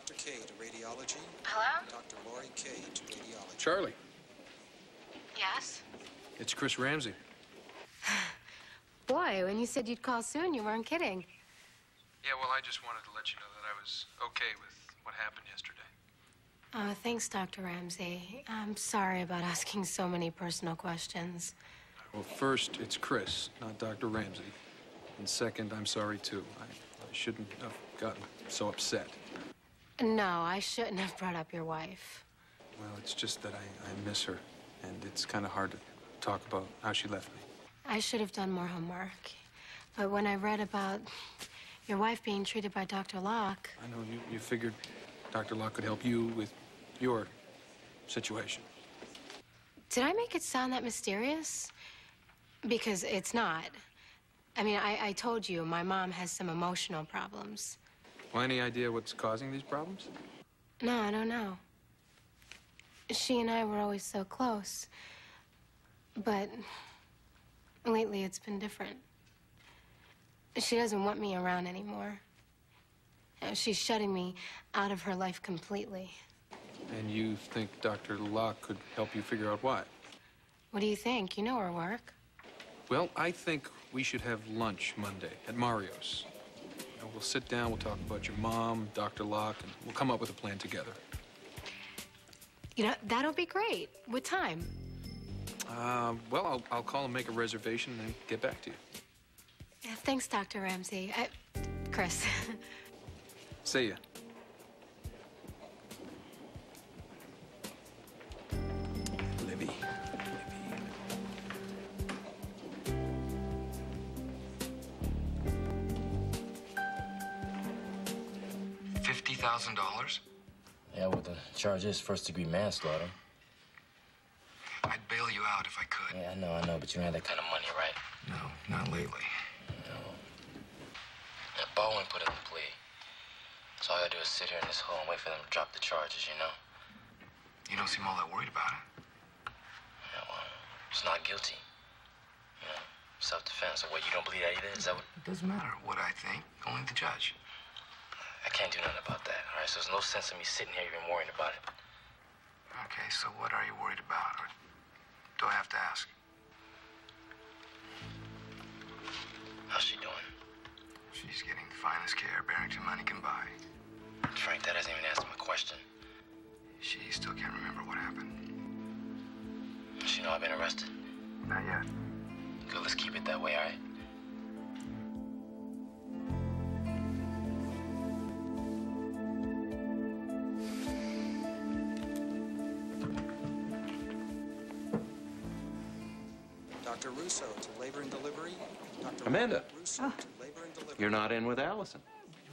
Dr. K to radiology. Hello? Dr. Lori K to radiology. Charlie, Yes? it's Chris Ramsey. Boy, when you said you'd call soon, you weren't kidding. Yeah, well, I just wanted to let you know that I was okay with what happened yesterday. Thanks, Dr. Ramsey. I'm sorry about asking so many personal questions. Well, first, it's Chris, not Dr. Ramsey. And second, I'm sorry, too. I shouldn't have gotten so upset. No, I shouldn't have brought up your wife. Well, it's just that I miss her, and it's kind of hard to talk about how she left me. I should have done more homework. But when I read about your wife being treated by Dr. Locke... I know you figured Dr. Locke could help you with your situation. Did I make it sound that mysterious? Because it's not. I mean, I told you my mom has some emotional problems. Well, any idea what's causing these problems? No, I don't know. She and I were always so close. But lately it's been different. She doesn't want me around anymore. She's shutting me out of her life completely. And you think Dr. Locke could help you figure out why? What do you think? You know her work. Well, I think we should have lunch Monday at Mario's. You know, we'll sit down, we'll talk about your mom, Dr. Locke, and we'll come up with a plan together. You know, that'll be great. What time? Well, I'll call and make a reservation and then get back to you. Yeah, thanks, Dr. Ramsey. Chris. See ya. Libby. $50,000? Yeah, well, the charge is first-degree manslaughter. I'd bail you out if I could. Yeah, I know, but you don't have that kind of money, right? No, not lately. No. Yeah, Baldwin put in the plea. So all I gotta do is sit here in this hole and wait for them to drop the charges, you know? You don't seem all that worried about it. Yeah, well, it's not guilty. You know, self-defense. So what, you don't believe that either? Is that what? It doesn't matter what I think. Only the judge. I can't do nothing about that, all right? So there's no sense in me sitting here even worrying about it. Okay, so what are you worried about? Or do I have to ask? How's she doing? She's getting the finest care Barrington money can buy. Frank, that doesn't even answer my question. She still can't remember what happened. Does she know I've been arrested? Not yet. Good, let's keep it that way, all right? Dr. Russo to labor and delivery. Dr. Amanda. Russo to labor and delivery. You're not in with Allison.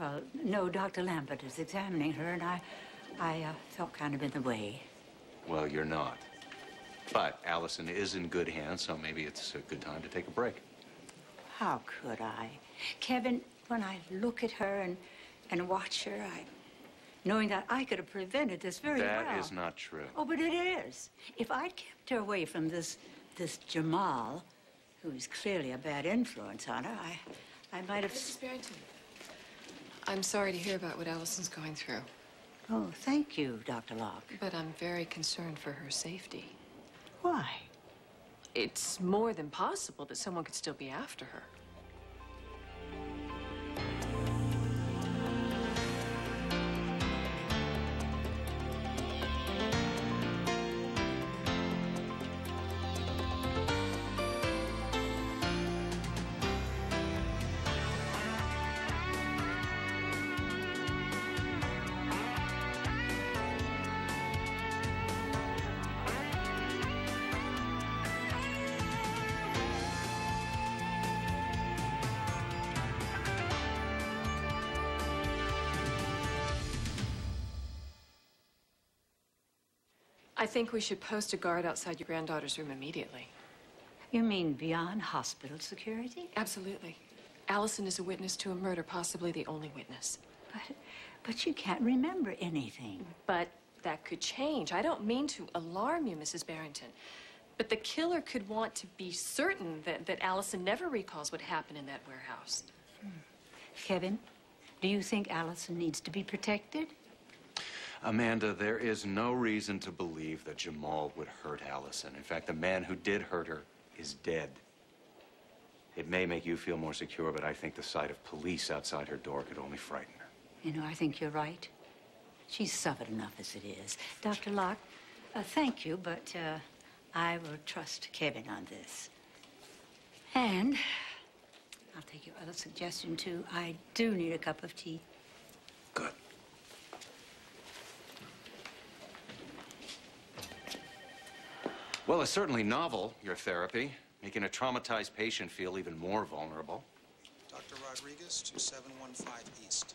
Well, no, Dr. Lambert is examining her, and I felt kind of in the way. Well, you're not. But Allison is in good hands, so maybe it's a good time to take a break. How could I? Kevin, when I look at her and watch her, knowing that I could have prevented this very well. That is not true. Oh, but it is. If I'd kept her away from this Jamal, who is clearly a bad influence on her, I might have... Mrs. Barrington, I'm sorry to hear about what Allison's going through. Oh, thank you, Dr. Locke. But I'm very concerned for her safety. Why? It's more than possible that someone could still be after her. I think we should post a guard outside your granddaughter's room immediately. You mean beyond hospital security? Absolutely. Allison is a witness to a murder, possibly the only witness. But you can't remember anything. But that could change. I don't mean to alarm you, Mrs. Barrington. But the killer could want to be certain that Allison never recalls what happened in that warehouse. Kevin, do you think Allison needs to be protected? Amanda, there is no reason to believe that Jamal would hurt Allison. In fact, the man who did hurt her is dead. It may make you feel more secure, but I think the sight of police outside her door could only frighten her. You know, I think you're right. She's suffered enough as it is. Dr. Locke, thank you, but I will trust Kevin on this. And I'll take your other suggestion, too. I do need a cup of tea. Good. Well, it's certainly novel, your therapy, making a traumatized patient feel even more vulnerable. Dr. Rodriguez to 715 East.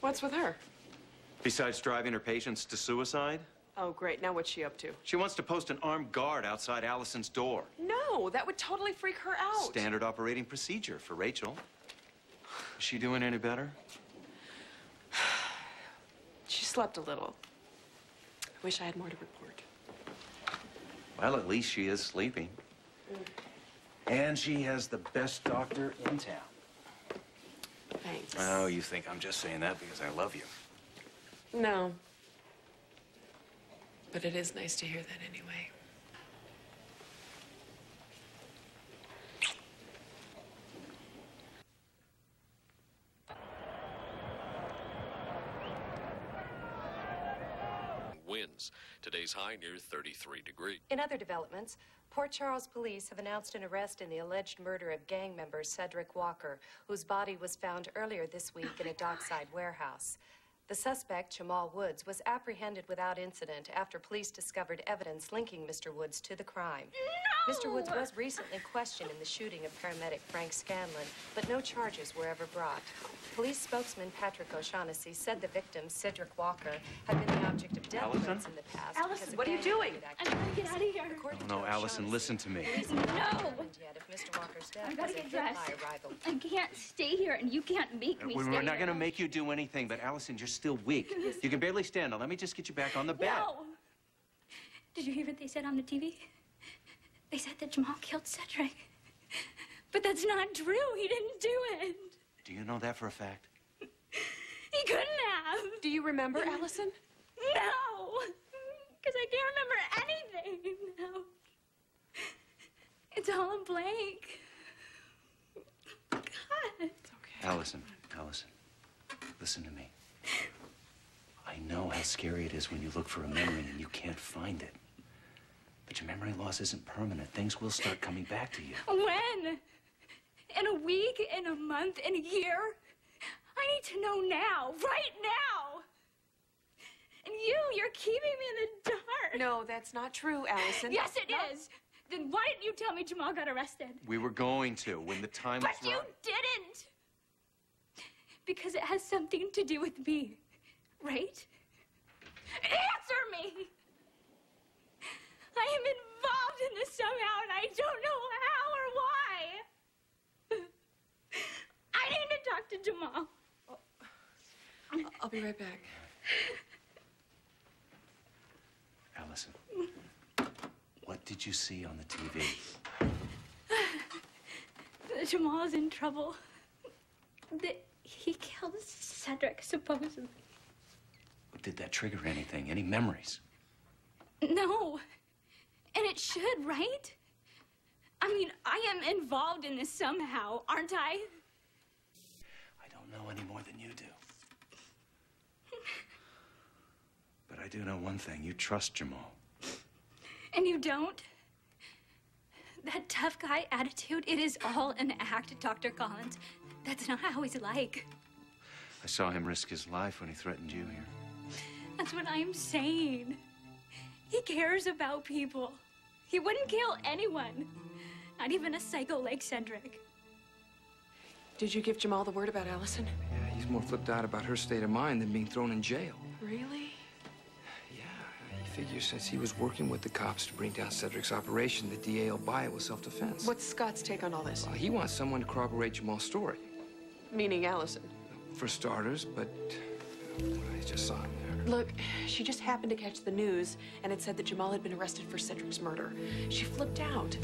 What's with her? Besides driving her patients to suicide, Oh, great. Now what's she up to? she wants to post an armed guard outside Allison's door. No, that would totally freak her out. Standard operating procedure for Rachel. Is she doing any better? She slept a little. I wish I had more to report. Well, at least she is sleeping. And she has the best doctor in town. Thanks. Oh, you think I'm just saying that because I love you. No. But it is nice to hear that anyway. Winds. Today's high near 33 degrees. In other developments, Port Charles police have announced an arrest in the alleged murder of gang member Cedric Walker, whose body was found earlier this week in a dockside warehouse. The suspect, Jamal Woods, was apprehended without incident after police discovered evidence linking Mr. Woods to the crime. No! Mr. Woods was recently questioned in the shooting of paramedic Frank Scanlon, but no charges were ever brought. Police spokesman Patrick O'Shaughnessy said the victim, Cedric Walker, had been the object of death threats in the past. Allison, what are you doing? I'm trying to get out of here. No, Allison, listen to me. No! Mr. Walker's death I gotta was a get hit dressed. by arrival. I can't stay here, and you can't make me stay We're not here. going to make you do anything, but Allison, you're still weak. You can barely stand. Now, let me just get you back on the bed. No! Did you hear what they said on the TV? They said that Jamal killed Cedric. But that's not true. He didn't do it. Do you know that for a fact? He couldn't have. Do you remember, Allison? No! Because I can't remember anything now. It's all a blank. God. It's okay. Allison, listen to me. I know how scary it is when you look for a memory and you can't find it. But your memory loss isn't permanent. Things will start coming back to you. When? In a week? In a month? In a year? I need to know now. Right now. And you're keeping me in the dark. No, that's not true, Allison. Yes, it is. Then why didn't you tell me Jamal got arrested? We were going to when the time was But you didn't. Because it has something to do with me, right? Answer me. I am involved in this somehow, and I don't know how or why. I need to talk to Jamal. I'll be right back. Allison, what did you see on the TV? Jamal's in trouble. He killed Cedric, supposedly. Did that trigger anything? Any memories? No. And it should, right? I mean, I am involved in this somehow, aren't I? I don't know any more than you do. But I do know one thing. You trust Jamal. And you don't? That tough guy attitude, it is all an act, Dr. Collins. That's not how he's like. I saw him risk his life when he threatened you here. That's what I'm saying. He cares about people. He wouldn't kill anyone. Not even a psycho like Cedric. Did you give Jamal the word about Allison? Yeah, he's more flipped out about her state of mind than being thrown in jail. Really? Yeah, he figures since he was working with the cops to bring down Cedric's operation, the DA will buy it with self-defense. What's Scott's take on all this? He wants someone to corroborate Jamal's story. Meaning Allison. For starters, but I just saw him there. Look, she just happened to catch the news, and it said that Jamal had been arrested for Cedric's murder. She flipped out.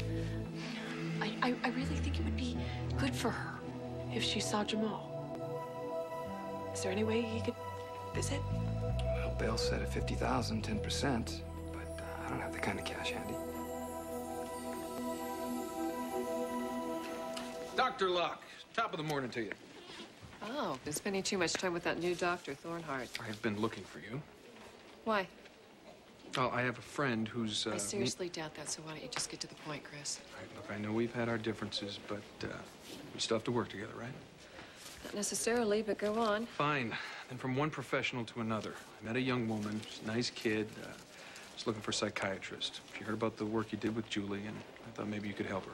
I really think it would be good for her if she saw Jamal. Is there any way he could visit? Well, bail set at $50,000, 10%, but I don't have the kind of cash handy. Dr. Locke, top of the morning to you. Oh, been spending too much time with that new doctor, Thornhart. I've been looking for you. Why? Oh, I have a friend who's, I seriously doubt that, so why don't you just get to the point, Chris? All right, look, I know we've had our differences, but we still have to work together, right? Not necessarily, but go on. Fine. Then from one professional to another. I met a young woman, she's a nice kid, just looking for a psychiatrist. She heard about the work you did with Julie, and I thought maybe you could help her.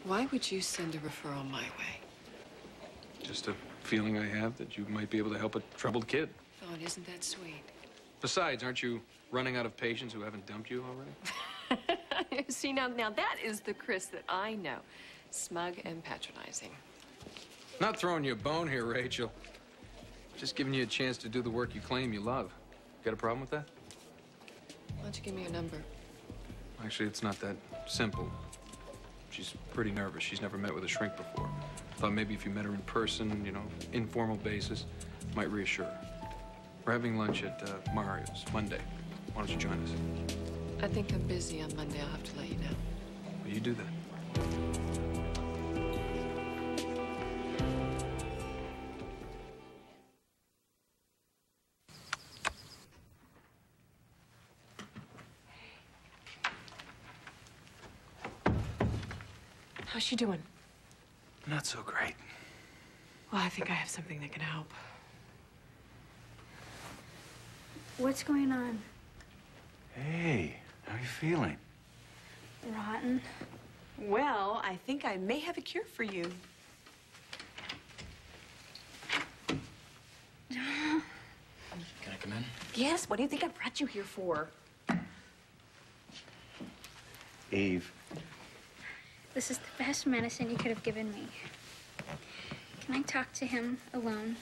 Why would you send a referral my way? Just a feeling I have that you might be able to help a troubled kid. Oh, and isn't that sweet? Besides, aren't you running out of patients who haven't dumped you already? See, now that is the Chris that I know. Smug and patronizing. Not throwing you a bone here, Rachel. Just giving you a chance to do the work you claim you love. Got a problem with that? Why don't you give me your number? Actually, it's not that simple. She's pretty nervous. She's never met with a shrink before. Thought maybe if you met her in person, you know, informal basis, might reassure her. We're having lunch at Mario's Monday. Why don't you join us? I think I'm busy on Monday. I'll have to let you know. Well, you do that. How's she doing? Not so great. Well, I think I have something that can help. What's going on? Hey, how are you feeling? Rotten. Well, I think I may have a cure for you. Can I come in? Yes, what do you think I brought you here for? Eve. This is the best medicine you could have given me. Can I talk to him alone?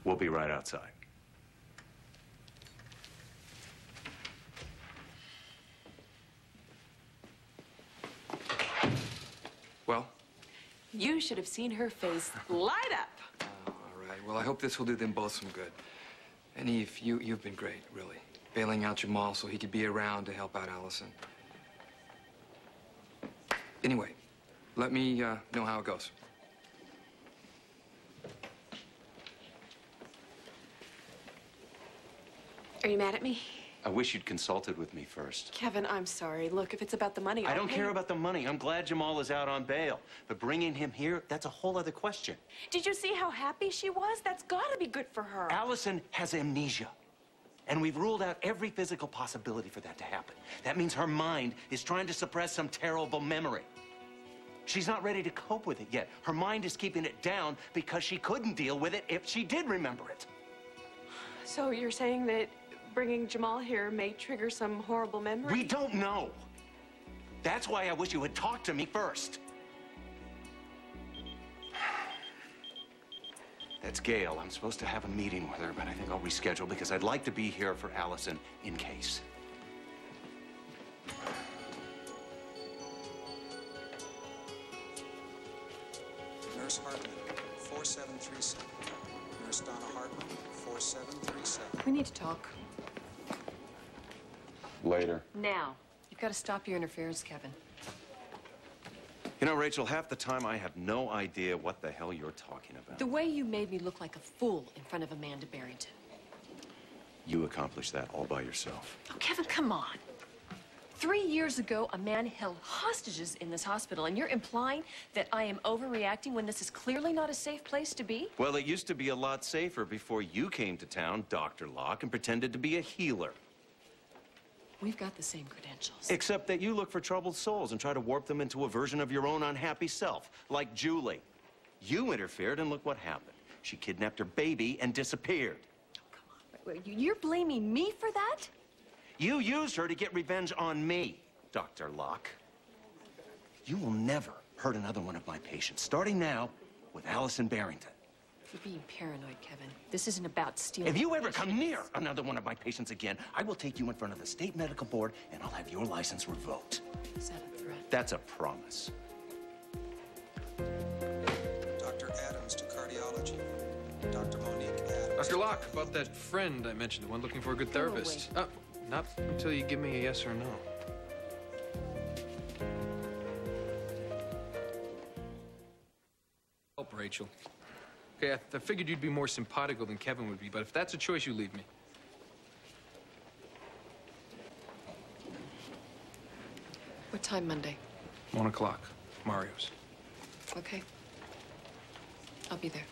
We'll be right outside. Well? You should have seen her face light up. All right. Well, I hope this will do them both some good. And Eve, you've been great, really. Bailing out Jamal so he could be around to help out Allison. Anyway, let me know how it goes. Are you mad at me? I wish you'd consulted with me first. Kevin, I'm sorry. Look, if it's about the money, I don't care about the money. I'm glad Jamal is out on bail. But bringing him here, that's a whole other question. Did you see how happy she was? That's gotta be good for her. Allison has amnesia. And we've ruled out every physical possibility for that to happen. That means her mind is trying to suppress some terrible memory. She's not ready to cope with it yet. Her mind is keeping it down because she couldn't deal with it if she did remember it. So you're saying that bringing Jamal here may trigger some horrible memory? We don't know. That's why I wish you had talked to me first. That's Gail. I'm supposed to have a meeting with her, but I think I'll reschedule because I'd like to be here for Allison in case. Nurse Hartman, 4737. Nurse Donna Hartman, 4737. We need to talk. Later. Now. You've got to stop your interference, Kevin. You know, Rachel, half the time I have no idea what the hell you're talking about. The way you made me look like a fool in front of Amanda Barrington. You accomplished that all by yourself. Oh, Kevin, come on. 3 years ago, a man held hostages in this hospital, and you're implying that I am overreacting when this is clearly not a safe place to be? Well, it used to be a lot safer before you came to town, Dr. Locke, and pretended to be a healer. We've got the same credentials. Except that you look for troubled souls and try to warp them into a version of your own unhappy self, like Julie. You interfered, and look what happened. She kidnapped her baby and disappeared. Oh, come on. Wait, you're blaming me for that? You used her to get revenge on me, Dr. Locke. You will never hurt another one of my patients, starting now with Allison Barrington. You're being paranoid, Kevin. This isn't about stealing. If you ever come near another one of my patients again, I will take you in front of the state medical board and I'll have your license revoked. Is that a threat? That's a promise. Dr. Adams to cardiology. Dr. Monique Adams. Dr. Locke, about that friend I mentioned, the one looking for a good therapist. Not until you give me a yes or no. Help, Rachel. Okay, I figured you'd be more simpatico than Kevin would be, but if that's a choice, you leave me. What time Monday? 1 o'clock. Mario's. Okay. I'll be there.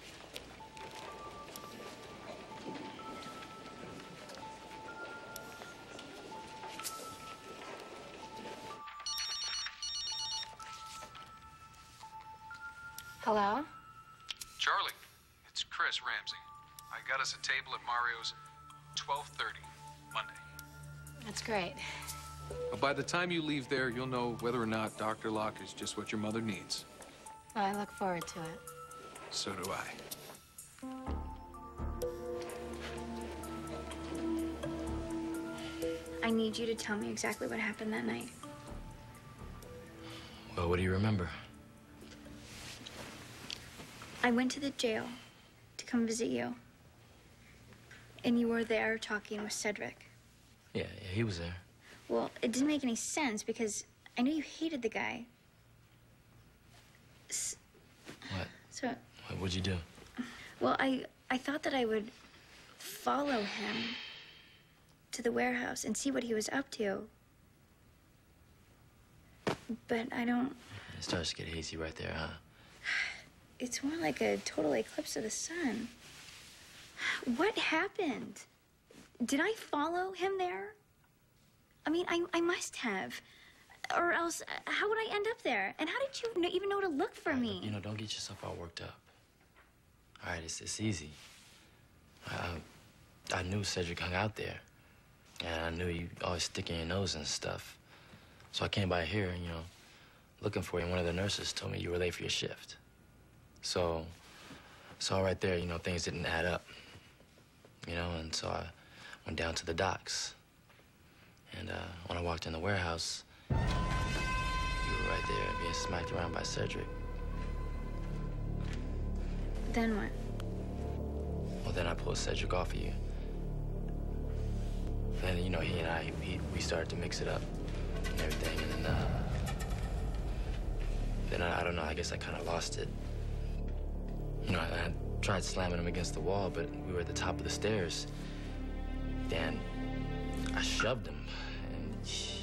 Hello? Charlie, it's Chris Ramsey. I got us a table at Mario's 12:30, Monday. That's great. Well, by the time you leave there, you'll know whether or not Dr. Locke is just what your mother needs. Well, I look forward to it. So do I. I need you to tell me exactly what happened that night. Well, what do you remember? I went to the jail to come visit you. And you were there talking with Cedric. Yeah, he was there. Well, it didn't make any sense because I knew you hated the guy. What? So, What'd you do? well, I thought that I would follow him to the warehouse and see what he was up to. But I don't... It starts to get hazy right there, huh? It's more like a total eclipse of the sun. What happened? Did I follow him there? I mean, I must have. Or else, how would I end up there? And how did you even know to look for me? You know, don't get yourself all worked up. All right, it's easy. I knew Cedric hung out there. And I knew you always sticking your nose and stuff. So I came by here, you know, looking for you. And one of the nurses told me you were late for your shift. So right there, you know, things didn't add up. You know, and so I went down to the docks. And when I walked in the warehouse, you were right there being smacked around by Cedric. Then what? Well, then I pulled Cedric off of you. And then, you know, he and I, we started to mix it up and everything. And then I don't know, I guess I kind of lost it. You know, I tried slamming him against the wall, but we were at the top of the stairs. Then I shoved him, and he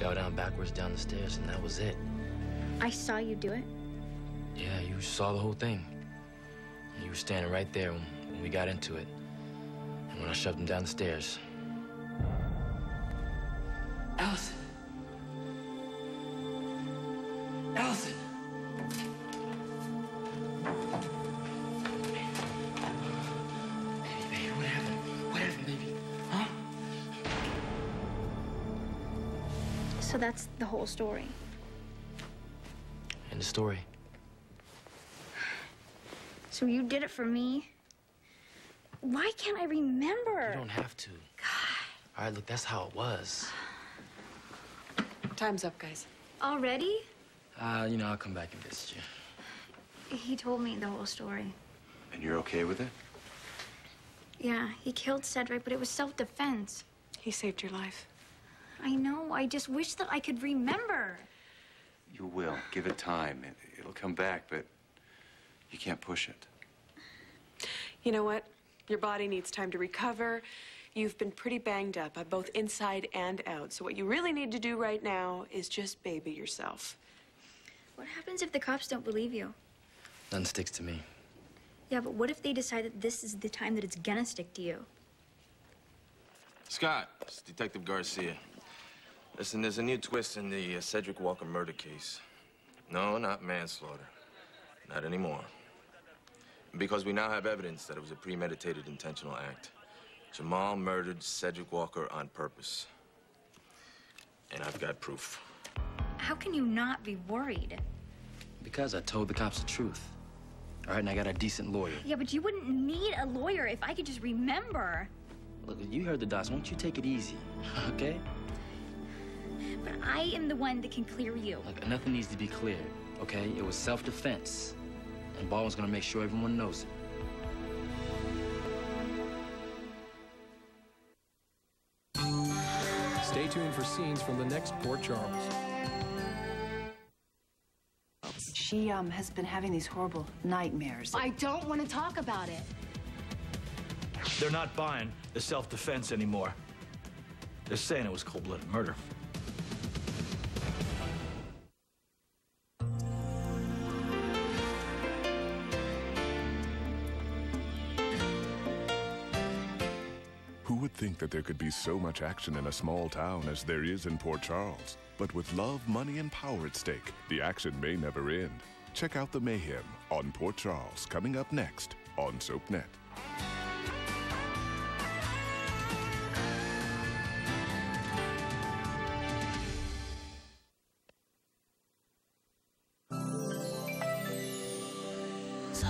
fell down backwards down the stairs, and that was it. I saw you do it? Yeah, you saw the whole thing. You were standing right there when we got into it. And when I shoved him down the stairs. Allison. Allison. Baby, what happened? What happened, baby? Huh? So that's the whole story. End of story. So you did it for me? Why can't I remember? You don't have to. God. All right, look, that's how it was. Time's up, guys. Already? You know, I'll come back and visit you. He told me the whole story. And you're okay with it? Yeah, he killed Cedric, but it was self-defense. He saved your life. I know. I just wish that I could remember. You will. Give it time. It'll come back, but you can't push it. You know what? Your body needs time to recover. You've been pretty banged up, both inside and out. So what you really need to do right now is just baby yourself. What happens if the cops don't believe you? Nothing sticks to me. Yeah, but what if they decide that this is the time that it's gonna stick to you? Scott, it's Detective Garcia. Listen, there's a new twist in the Cedric Walker murder case. No, not manslaughter. Not anymore. Because we now have evidence that it was a premeditated intentional act. Jamal murdered Cedric Walker on purpose. And I've got proof. How can you not be worried? Because I told the cops the truth. All right, and I got a decent lawyer. Yeah, but you wouldn't need a lawyer if I could just remember. Look, you heard the docs. Won't you take it easy, okay? But I am the one that can clear you. Look, nothing needs to be cleared, okay? It was self-defense. And Baldwin's gonna make sure everyone knows it. Stay tuned for scenes from the next Port Charles. She has been having these horrible nightmares. I don't want to talk about it. They're not buying the self-defense anymore. They're saying it was cold-blooded murder. Who would think that there could be so much action in a small town as there is in Port Charles? But with love, money, and power at stake, the action may never end. Check out the mayhem on Port Charles, coming up next on SoapNet. So